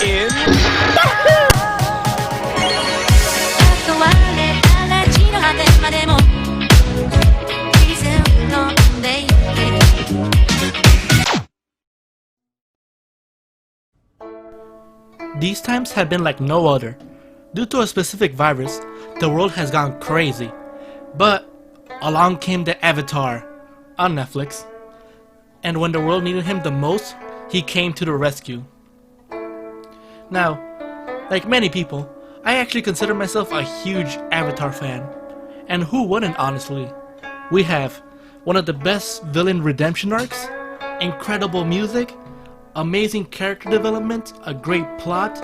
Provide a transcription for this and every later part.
in These times have been like no other. Due to a specific virus, the world has gone crazy. But along came the Avatar on Netflix. And when the world needed him the most, he came to the rescue. Now, like many people, I actually consider myself a huge Avatar fan. And who wouldn't, honestly? We have one of the best villain redemption arcs, incredible music, amazing character development, a great plot,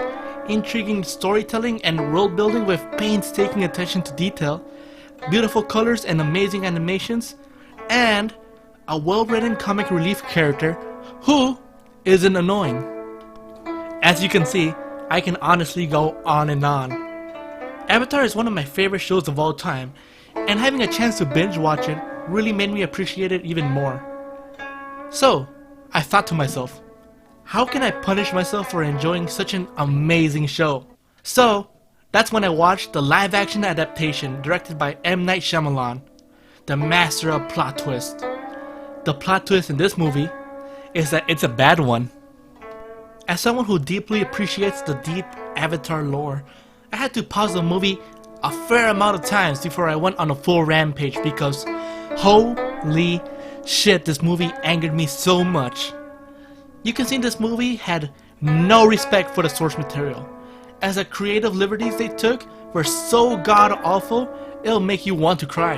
intriguing storytelling and world building with painstaking attention to detail, beautiful colors and amazing animations, and a well-written comic relief character who isn't annoying. As you can see, I can honestly go on and on. Avatar is one of my favorite shows of all time, and having a chance to binge watch it really made me appreciate it even more. So, I thought to myself, how can I punish myself for enjoying such an amazing show? So, that's when I watched the live-action adaptation directed by M. Night Shyamalan, the master of plot twist. The plot twist in this movie is that it's a bad one. As someone who deeply appreciates the deep Avatar lore, I had to pause the movie a fair amount of times before I went on a full rampage because holy shit, this movie angered me so much. You can see this movie had no respect for the source material, as the creative liberties they took were so god-awful it'll make you want to cry.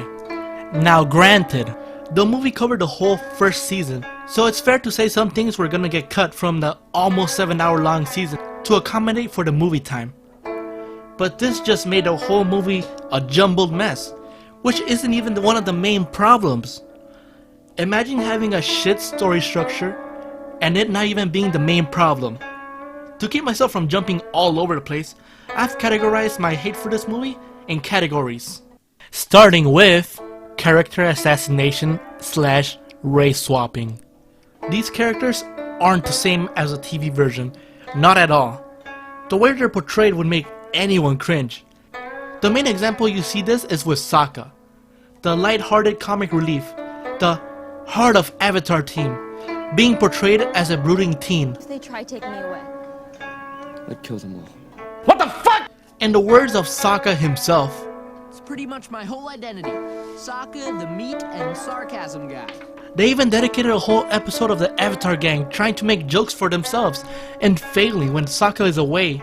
Now granted, the movie covered the whole first season, so it's fair to say some things were gonna get cut from the almost 7-hour long season to accommodate for the movie time. But this just made the whole movie a jumbled mess, which isn't even one of the main problems. Imagine having a shit story structure and it not even being the main problem. To keep myself from jumping all over the place, I've categorized my hate for this movie in categories. Starting with character assassination / race swapping. These characters aren't the same as the TV version, not at all. The way they're portrayed would make anyone cringe. The main example you see this is with Sokka, the light-hearted comic relief, the heart of Avatar team, being portrayed as a brooding teen. If they try taking me away, I'd kill them all. What the fuck? In the words of Sokka himself, It's pretty much my whole identity. Sokka, the meat and sarcasm guy. they even dedicated a whole episode of the Avatar gang trying to make jokes for themselves and failing when Sokka is away.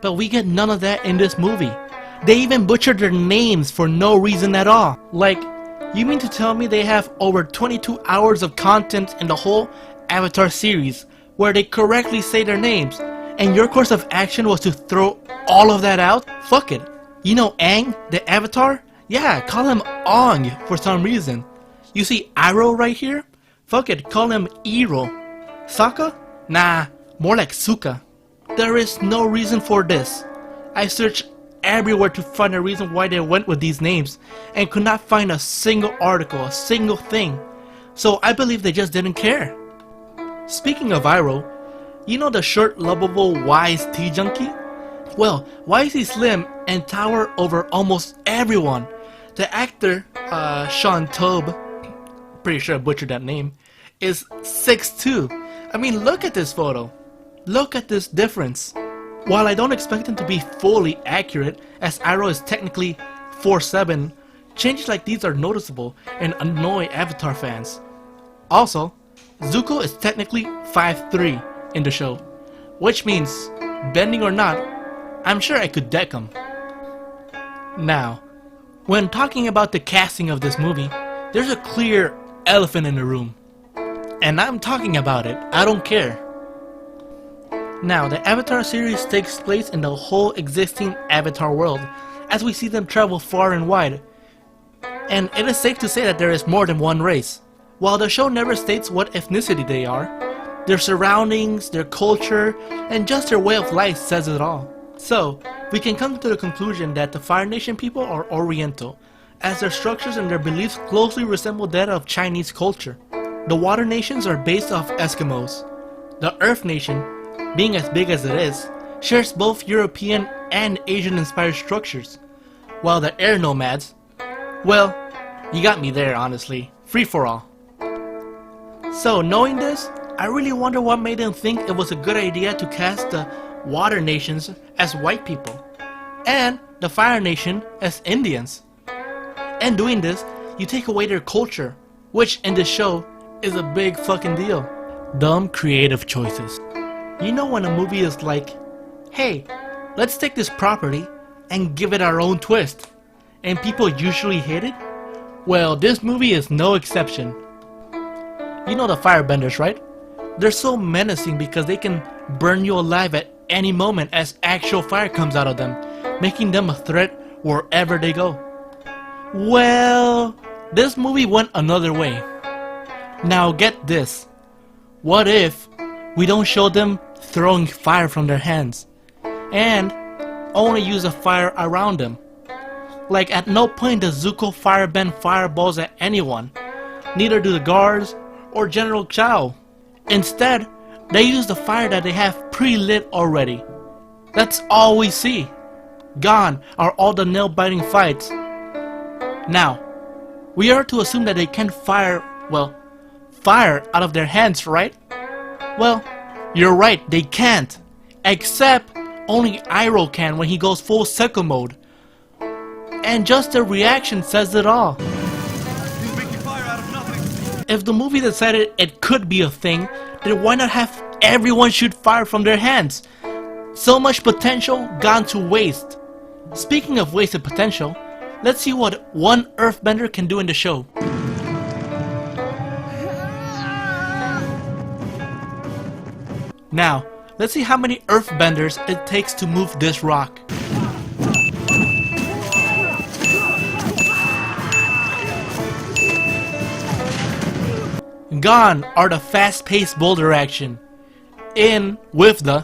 But we get none of that in this movie. They even butchered their names for no reason at all. Like, you mean to tell me they have over 22 hours of content in the whole Avatar series where they correctly say their names, and your course of action was to throw all of that out? Fuck it. You know Aang, the Avatar? Yeah, call him Ong for some reason. You see Iroh right here? Fuck it, call him Iro. Sokka? Nah, more like Sukka. There is no reason for this. I searched everywhere to find a reason why they went with these names and could not find a single article, a single thing. So I believe they just didn't care. Speaking of Iroh, you know the short, lovable, wise tea junkie? Well, why is he slim and tower over almost everyone? The actor, Sean Tobe, pretty sure I butchered that name, is 6'2". I mean, look at this photo. Look at this difference. While I don't expect him to be fully accurate, as Iroh is technically 4'7", changes like these are noticeable and annoy Avatar fans. Also, Zuko is technically 5'3" in the show, which means, bending or not, I'm sure I could deck him. Now, when talking about the casting of this movie, there's a clear elephant in the room. And I'm talking about it, I don't care. Now, the Avatar series takes place in the whole existing Avatar world, as we see them travel far and wide. And it is safe to say that there is more than one race. While the show never states what ethnicity they are, their surroundings, their culture, and just their way of life says it all. So, we can come to the conclusion that the Fire Nation people are Oriental, as their structures and their beliefs closely resemble that of Chinese culture. The Water Nations are based off Eskimos. The Earth Nation, being as big as it is, shares both European and Asian inspired structures, while the air nomads, well, you got me there honestly, free for all. So knowing this, I really wonder what made them think it was a good idea to cast the water nations as white people, and the fire nation as Indians. And doing this, you take away their culture, which in this show is a big fucking deal. Dumb creative choices. You know when a movie is like, hey, let's take this property and give it our own twist, and people usually hate it? Well, this movie is no exception. You know the firebenders, right? They're so menacing because they can burn you alive at any moment as actual fire comes out of them, making them a threat wherever they go. Well, this movie went another way. Now get this. What if we don't show them throwing fire from their hands and only use a fire around them? Like at no point does Zuko firebend fireballs at anyone, neither do the guards or General Chao. Instead, they use the fire that they have pre-lit already. That's all we see. Gone are all the nail-biting fights. Now, we are to assume that they can fire out of their hands, right? Well, you're right, they can't. Except only Iroh can when he goes full Sekko mode. And just their reaction says it all. He's making fire out of nothing. If the movie decided it could be a thing, then why not have everyone shoot fire from their hands? So much potential gone to waste. Speaking of wasted potential, let's see what one earthbender can do in the show. Now, let's see how many earthbenders it takes to move this rock. Gone are the fast-paced boulder action. In with the...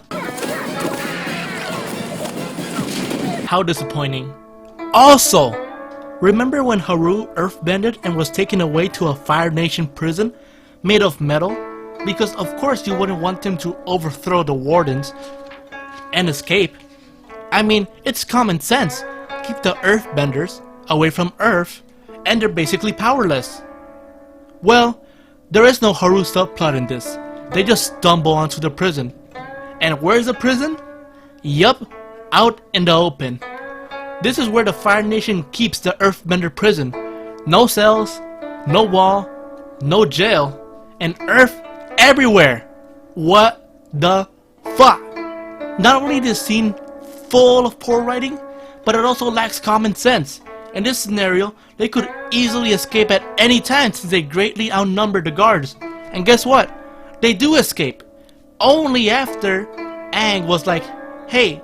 How disappointing. Also, remember when Haru earthbended and was taken away to a Fire Nation prison made of metal? Because of course you wouldn't want them to overthrow the wardens and escape. I mean, it's common sense. Keep the earthbenders away from Earth and they're basically powerless. Well, there is no Haru subplot in this. They just stumble onto the prison. And where's the prison? Yup, out in the open. This is where the Fire Nation keeps the earthbender prison. No cells, no wall, no jail, and earth everywhere. What the fuck? Not only is this scene full of poor writing, but it also lacks common sense. In this scenario, they could easily escape at any time since they greatly outnumber the guards. And guess what? They do escape. Only after Aang was like, hey,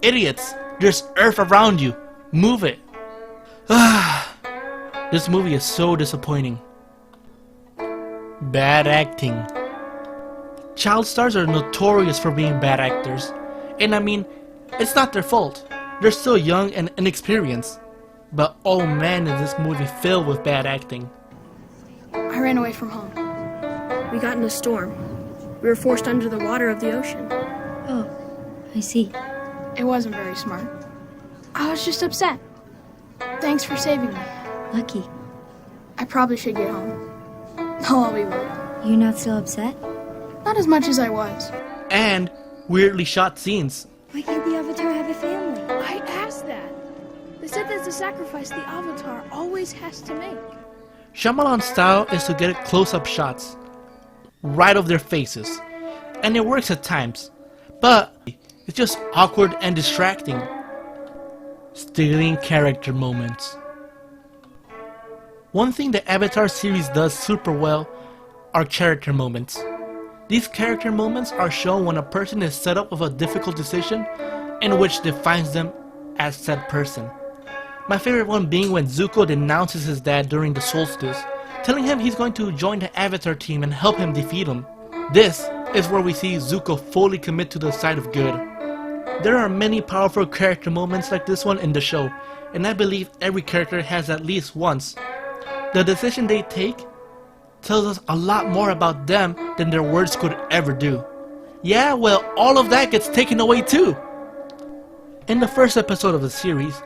idiots, there's earth around you. Move it. This movie is so disappointing. Bad acting. Child stars are notorious for being bad actors. And I mean, it's not their fault. They're still young and inexperienced. But oh man, is this movie filled with bad acting. I ran away from home. We got in a storm. We were forced under the water of the ocean. Oh, I see. It wasn't very smart. I was just upset. Thanks for saving me. Lucky. I probably should get home. No, I'll be worried. You're not still upset? Not as much as I was. And weirdly shot scenes. Why can't the Avatar have a family? I asked that. They said that's a sacrifice the Avatar always has to make. Shyamalan's style is to get close-up shots right of their faces, and it works at times, but it's just awkward and distracting. Stealing character moments. One thing the Avatar series does super well are character moments. These character moments are shown when a person is set up with a difficult decision in which defines them as said person. My favorite one being when Zuko denounces his dad during the solstice, telling him he's going to join the Avatar team and help him defeat him. This is where we see Zuko fully commit to the side of good. There are many powerful character moments like this one in the show, and I believe every character has at least once. The decision they take tells us a lot more about them than their words could ever do. Yeah, well, all of that gets taken away too. In the first episode of the series,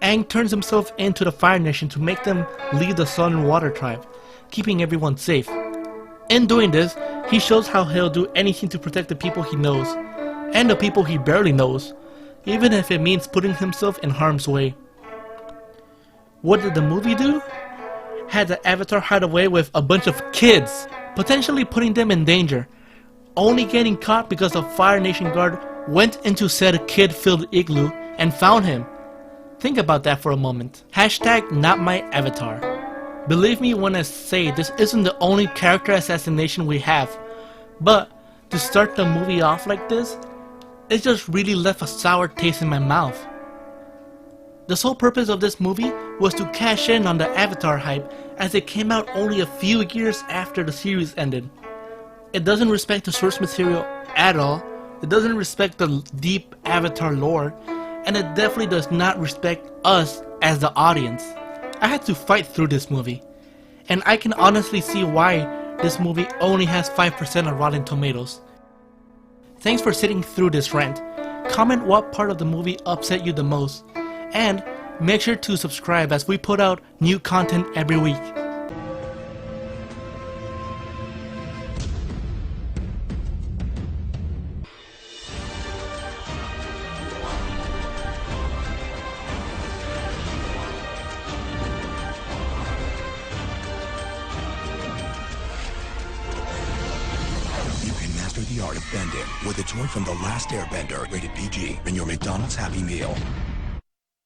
Aang turns himself into the Fire Nation to make them lead the Sun and Water Tribe, keeping everyone safe. In doing this, he shows how he'll do anything to protect the people he knows, and the people he barely knows, even if it means putting himself in harm's way. What did the movie do? Had the Avatar hide away with a bunch of kids, potentially putting them in danger, only getting caught because the Fire Nation guard went into said kid-filled igloo and found him. Think about that for a moment. Hashtag not my avatar. Believe me when I say this isn't the only character assassination we have, but to start the movie off like this, it just really left a sour taste in my mouth. The sole purpose of this movie was to cash in on the Avatar hype as it came out only a few years after the series ended. It doesn't respect the source material at all, it doesn't respect the deep Avatar lore, and it definitely does not respect us as the audience. I had to fight through this movie, and I can honestly see why this movie only has 5% on Rotten Tomatoes. Thanks for sitting through this rant. Comment what part of the movie upset you the most, and make sure to subscribe as we put out new content every week. You can master the art of bending with a toy from The Last Airbender, rated PG, in your McDonald's Happy Meal.